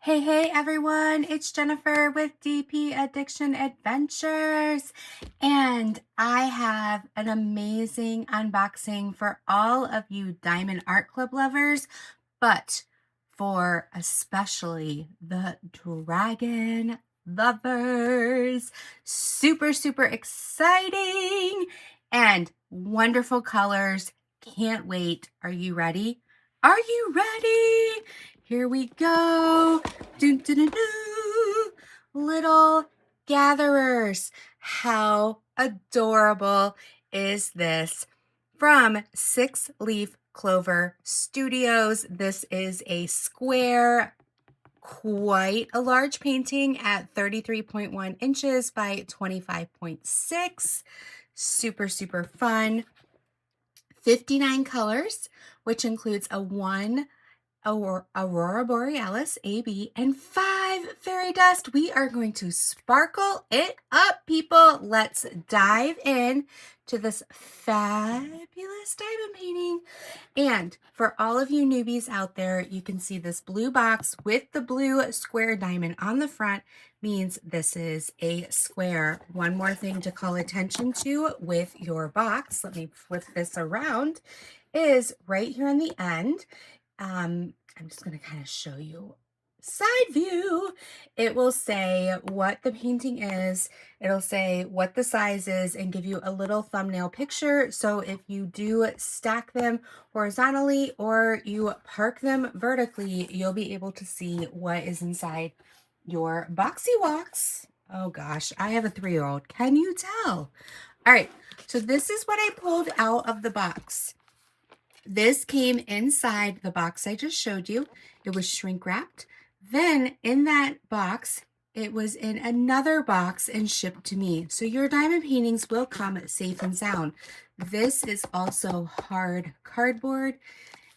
Hey everyone, it's Jennifer with DP Addiction Adventures, and I have an amazing unboxing for all of you Diamond Art Club lovers, but for especially the dragon lovers. Super exciting and wonderful colors. Can't wait. Are you ready? Are you ready? Here we go. Doo, doo, doo, doo. Little gatherers. How adorable is this? From 6-Leaf Clover Studios. This is a square, quite a large painting at 33.1 inches by 25.6. Super fun. 59 colors, which includes a 1 Aurora Borealis AB and 5 fairy dust. We are going to sparkle it up, people. Let's dive in to this fabulous diamond painting. And for all of you newbies out there, you can see this blue box with the blue square diamond on the front means this is a square. One more thing to call attention to with your box, let me flip this around, is right here on the end. I'm just going to kind of show you side view. It will say what the painting is. It'll say what the size is and give you a little thumbnail picture. So if you do stack them horizontally or you park them vertically, you'll be able to see what is inside your boxy box. Oh gosh, I have a 3-year-old. Can you tell? All right, so this is what I pulled out of the box. This came inside the box I just showed you. It was shrink wrapped. Then in that box, it was in another box and shipped to me. So your diamond paintings will come safe and sound. This is also hard cardboard.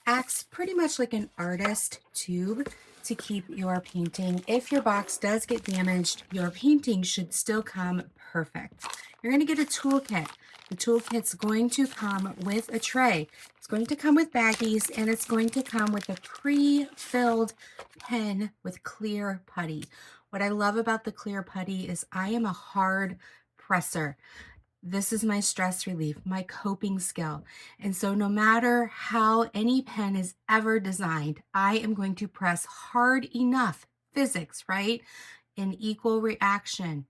Acts pretty much like an artist tube to keep your painting. If your box does get damaged, your painting should still come perfect. You're going to get a toolkit. The toolkit's going to come with a tray. It's going to come with baggies, and it's going to come with a pre-filled pen with clear putty. What I love about the clear putty is I am a hard presser. This is my stress relief, my coping skill. And so no matter how any pen is ever designed, I am going to press hard enough, physics, right? An equal reaction.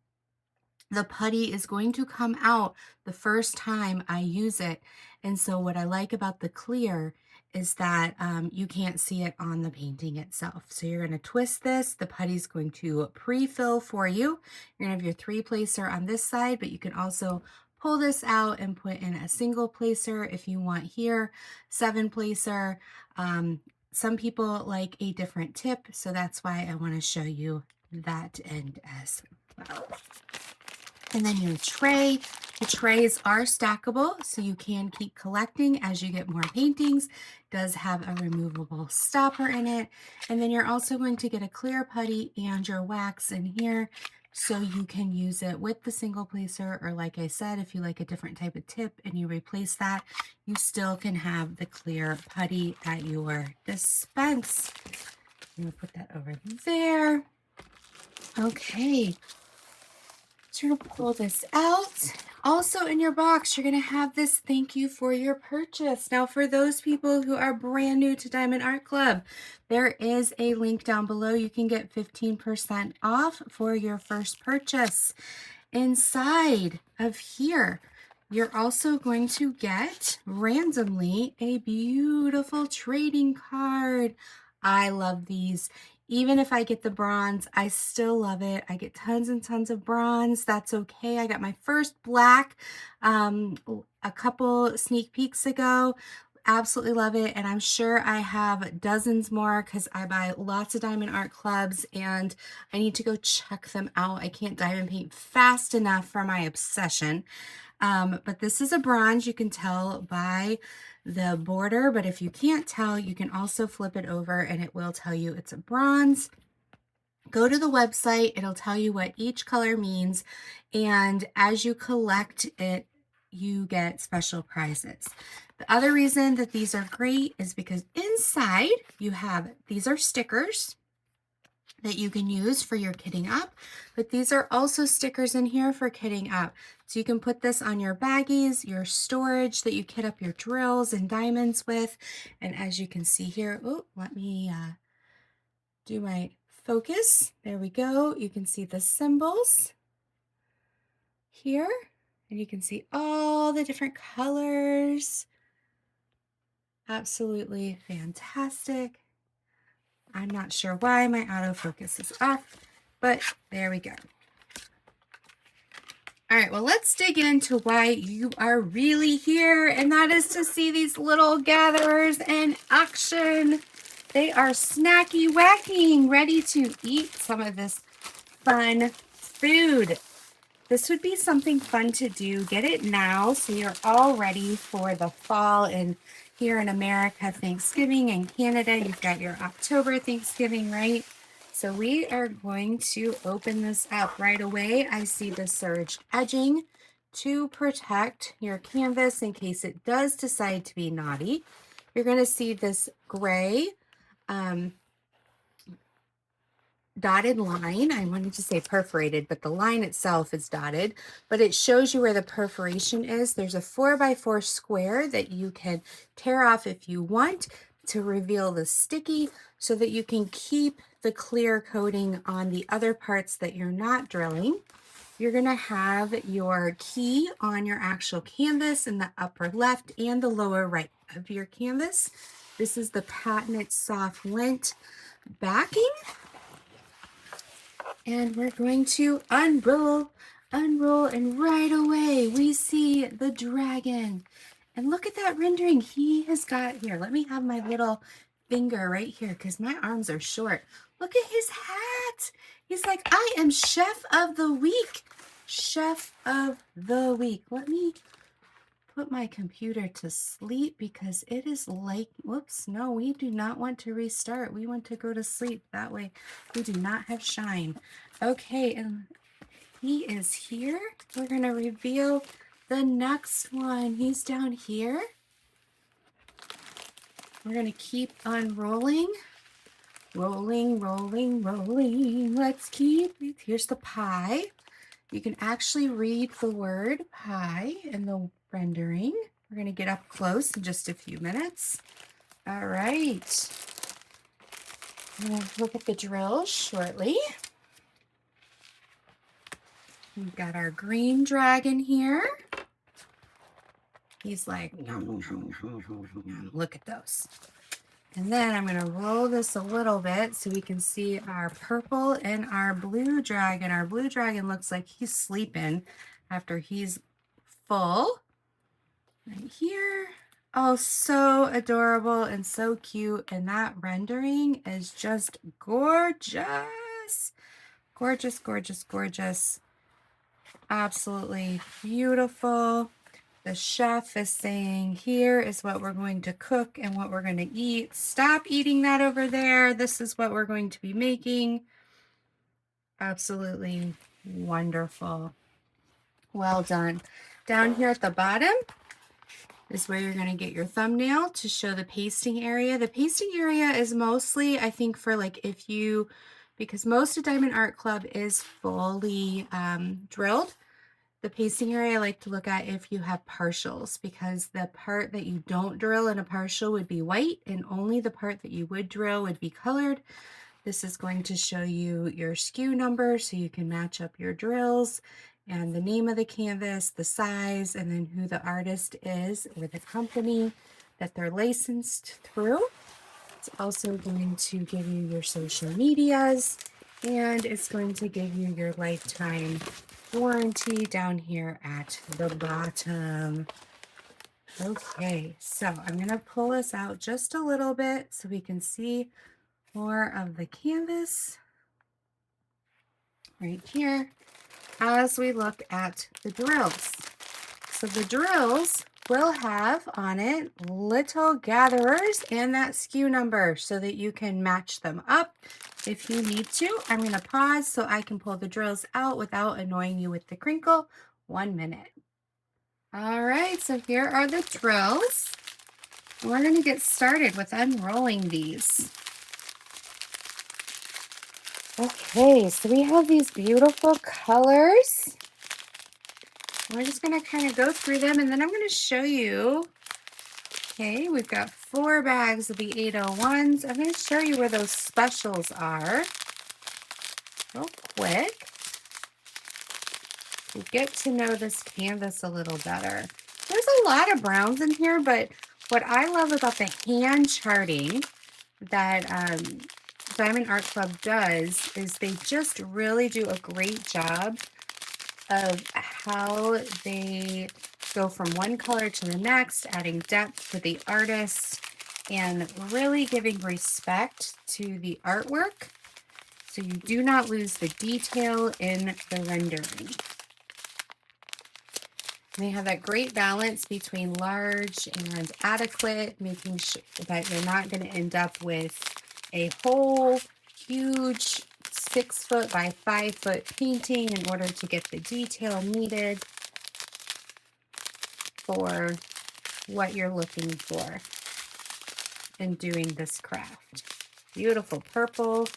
The putty is going to come out the first time I use it. And so what I like about the clear is that you can't see it on the painting itself. So you're going to twist this. The putty's going to pre-fill for you. You're going to have your 3-placer on this side, but you can also pull this out and put in a single placer if you want here, 7-placer. Some people like a different tip, so that's why I want to show you that end as well. And then your tray. The trays are stackable, so you can keep collecting as you get more paintings. It does have a removable stopper in it. And then you're also going to get a clear putty and your wax in here, so you can use it with the single placer, or like I said, if you like a different type of tip and you replace that, you still can have the clear putty at your dispense. I'm going to put that over there. Okay. So you're going to pull this out. Also in your box, you're going to have this thank you for your purchase. Now, for those people who are brand new to Diamond Art Club, there is a link down below. You can get 15% off for your first purchase. Inside of here, you're also going to get randomly a beautiful trading card. I love these. Even if I get the bronze, I still love it. I get tons and tons of bronze. That's okay. I got my first black a couple sneak peeks ago. Absolutely love it. And I'm sure I have dozens more because I buy lots of Diamond Art Clubs and I need to go check them out. I can't diamond paint fast enough for my obsession. But this is a bronze. You can tell by the border, but if you can't tell, you can also flip it over and it will tell you it's a bronze. Go to the website. It'll tell you what each color means. And as you collect it, you get special prizes. The other reason that these are great is because inside you have, these are stickers. that you can use for your kitting up, but these are also stickers in here for kitting up. So you can put this on your baggies, your storage that you kit up your drills and diamonds with. And as you can see here, oh, let me do my focus. There we go. You can see the symbols here, and you can see all the different colors. Absolutely fantastic. I'm not sure why my autofocus is off, but there we go. All right, well, let's dig into why you are really here, and that is to see these little gatherers in action. They are snacky whacking, ready to eat some of this fun food. This would be something fun to do. Get it now so you're all ready for the fall. And here in America, Thanksgiving, and Canada, you've got your October Thanksgiving, right? So we are going to open this up right away. I see the serge edging to protect your canvas in case it does decide to be naughty. You're going to see this gray dotted line. I wanted to say perforated, but the line itself is dotted, but it shows you where the perforation is. There's a 4x4 square that you can tear off if you want to reveal the sticky so that you can keep the clear coating on the other parts that you're not drilling. You're going to have your key on your actual canvas in the upper left and the lower right of your canvas. This is the patented soft lint backing. And we're going to unroll, and right away we see the dragon. And look at that rendering he has got here. Let me have my little finger right here because my arms are short. Look at his hat. He's like, I am chef of the week. Chef of the week. Let me put my computer to sleep because it is like, whoops, no, we do not want to restart. We want to go to sleep. That way we do not have shine. Okay, and he is here. We're going to reveal the next one. He's down here. We're going to keep unrolling. Rolling, rolling, rolling. Let's keep it. Here's the pie. You can actually read the word pie in the rendering. We're going to get up close in just a few minutes. All right. We'll look at the drills shortly. We've got our green dragon here. He's like, yum, yum, yum, yum, yum. Look at those. And then I'm going to roll this a little bit so we can see our purple and our blue dragon. Our blue dragon looks like he's sleeping after he's full. Right here. Oh, so adorable and so cute. And that rendering is just gorgeous. Gorgeous, gorgeous, gorgeous. Absolutely beautiful. The chef is saying, here is what we're going to cook and what we're going to eat. Stop eating that over there. This is what we're going to be making. Absolutely wonderful. Well done. Down here at the bottom is where you're going to get your thumbnail to show the pasting area. The pasting area is mostly, I think, for like if you, because most of Diamond Art Club is fully drilled. The pasting area I like to look at if you have partials, because the part that you don't drill in a partial would be white and only the part that you would drill would be colored. This is going to show you your SKU number so you can match up your drills and the name of the canvas, the size, and then who the artist is or the company that they're licensed through. It's also going to give you your social medias, and it's going to give you your lifetime warranty down here at the bottom. Okay, so I'm going to pull this out just a little bit so we can see more of the canvas right here as we look at the drills. So the drills will have on it little gatherers and that SKU number so that you can match them up if you need to. I'm going to pause so I can pull the drills out without annoying you with the crinkle. 1 minute. All right, so here are the drills. We're going to get started with unrolling these. Okay, so we have these beautiful colors. We're just going to kind of go through them, and then I'm going to show you. Okay, we've got 4 bags of the 801s. I'm going to show you where those specials are real quick. You get to know this canvas a little better. There's a lot of browns in here, but what I love about the hand charting that Diamond Art Club does is they just really do a great job of how they go from one color to the next, adding depth to the artist, and really giving respect to the artwork so you do not lose the detail in the rendering. They have that great balance between large and adequate, making sure that you're not going to end up with a whole huge 6-foot by 5-foot painting in order to get the detail needed for what you're looking for in doing this craft. Beautiful purple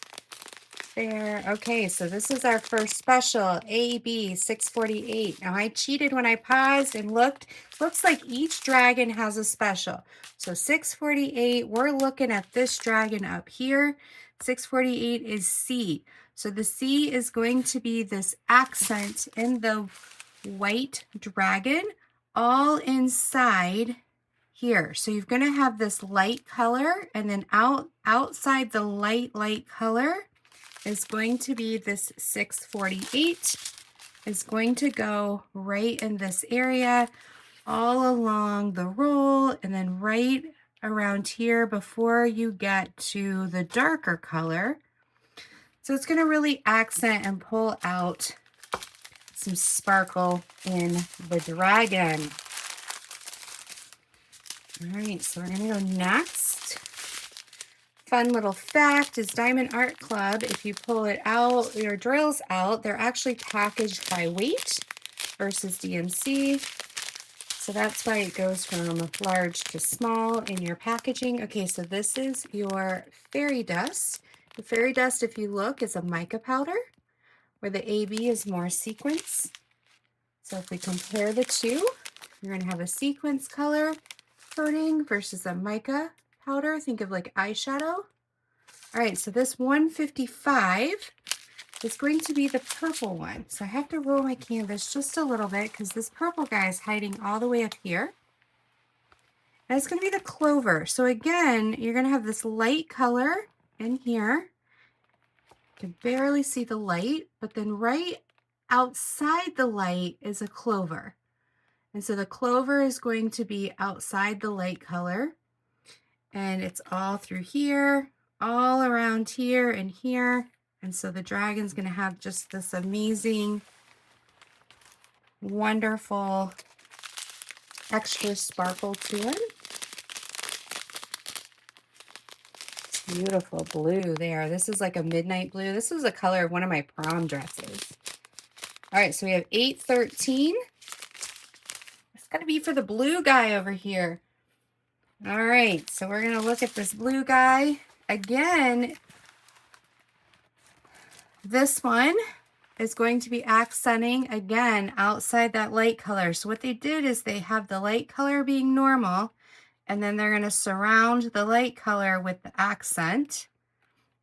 there. Okay, so this is our first special, AB 648. Now I cheated when I paused and looked. Looks like each dragon has a special. So 648, we're looking at this dragon up here. 648 is C. So the C is going to be this accent in the white dragon all inside here. So you're going to have this light color, and then outside the light color is going to be this 648. Is going to go right in this area all along the roll, and then right around here before you get to the darker color. So it's going to really accent and pull out some sparkle in the dragon. All right, so we're going to go next. Fun little fact is Diamond Art Club, if you pull it out, your drills out, they're actually packaged by weight versus DMC. So that's why it goes from large to small in your packaging. Okay, so this is your fairy dust. The fairy dust, if you look, is a mica powder, where the AB is more sequence. So if we compare the two, you're going to have a sequence color coating versus a mica powder. Think of like eyeshadow. All right, so this 155 is going to be the purple one. So I have to roll my canvas just a little bit because this purple guy is hiding all the way up here. And it's going to be the clover. So again, you're going to have this light color in here. You can barely see the light, but then right outside the light is a clover. And so the clover is going to be outside the light color. And it's all through here, all around here and here. And so the dragon's going to have just this amazing, wonderful, extra sparkle to it. Beautiful blue there. This is like a midnight blue. This is the color of one of my prom dresses. All right, so we have 813. It's going to be for the blue guy over here. All right, so we're going to look at this blue guy. Again, this one is going to be accenting again outside that light color. So what they did is they have the light color being normal, and then they're going to surround the light color with the accent,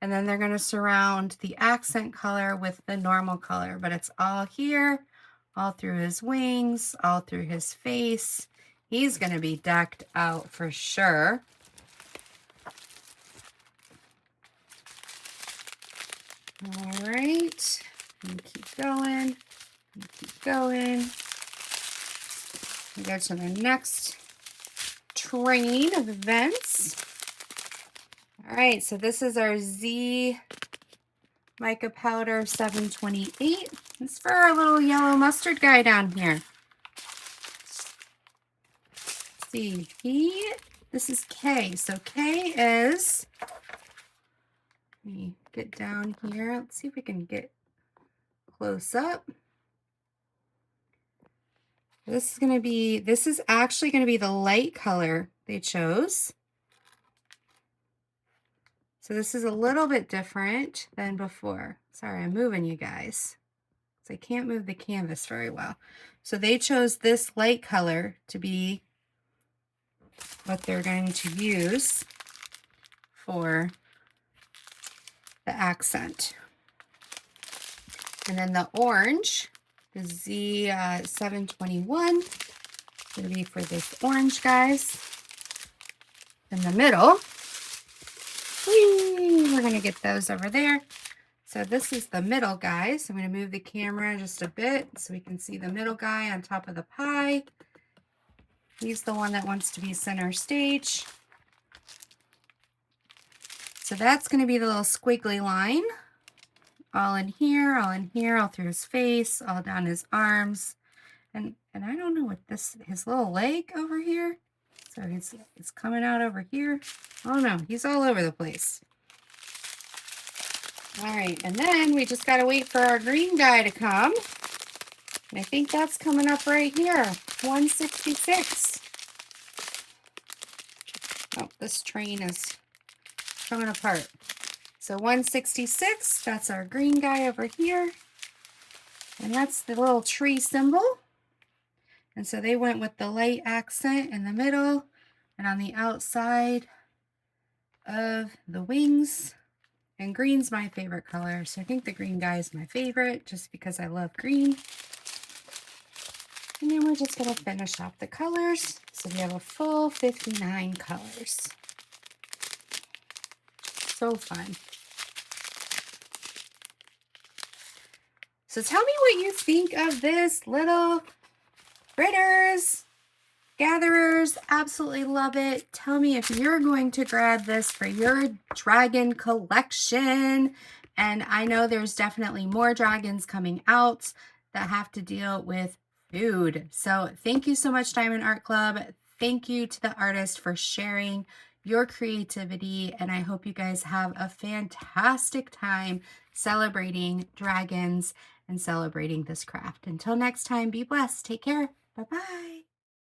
and then they're going to surround the accent color with the normal color. But it's all here, all through his wings, all through his face. He's going to be decked out for sure. All right, and keep going, and keep going. We go to the next train of events. All right, so this is our Z mica powder 728. It's for our little yellow mustard guy down here. Let's see, this is K. So K is, let me get down here. Let's see if we can get close up. This is actually going to be the light color they chose. So this is a little bit different than before. Sorry, I'm moving you guys. So I can't move the canvas very well. So they chose this light color to be what they're going to use for the accent. And then the orange, the Z721, going to be for this orange, guys. In the middle, we're going to get those over there. So this is the middle, guys. I'm going to move the camera just a bit so we can see the middle guy on top of the pie. He's the one that wants to be center stage. So that's going to be the little squiggly line. All in here, all through his face, all down his arms. And I don't know what this, his little leg over here. So he's coming out over here. Oh no, he's all over the place. All right, and then we just got to wait for our green guy to come. And I think that's coming up right here, 166. Oh, this train is coming apart. So 166, that's our green guy over here. And that's the little tree symbol. And so they went with the light accent in the middle and on the outside of the wings. And green's my favorite color. So I think the green guy is my favorite just because I love green. And then we're just going to finish off the colors. So we have a full 59 colors. So fun. So tell me what you think of this little critters. Gatherers, absolutely love it. Tell me if you're going to grab this for your dragon collection. And I know there's definitely more dragons coming out that have to deal with food. So thank you so much, Diamond Art Club. Thank you to the artist for sharing your creativity. And I hope you guys have a fantastic time celebrating dragons and celebrating this craft. Until next time, be blessed. Take care. Bye-bye.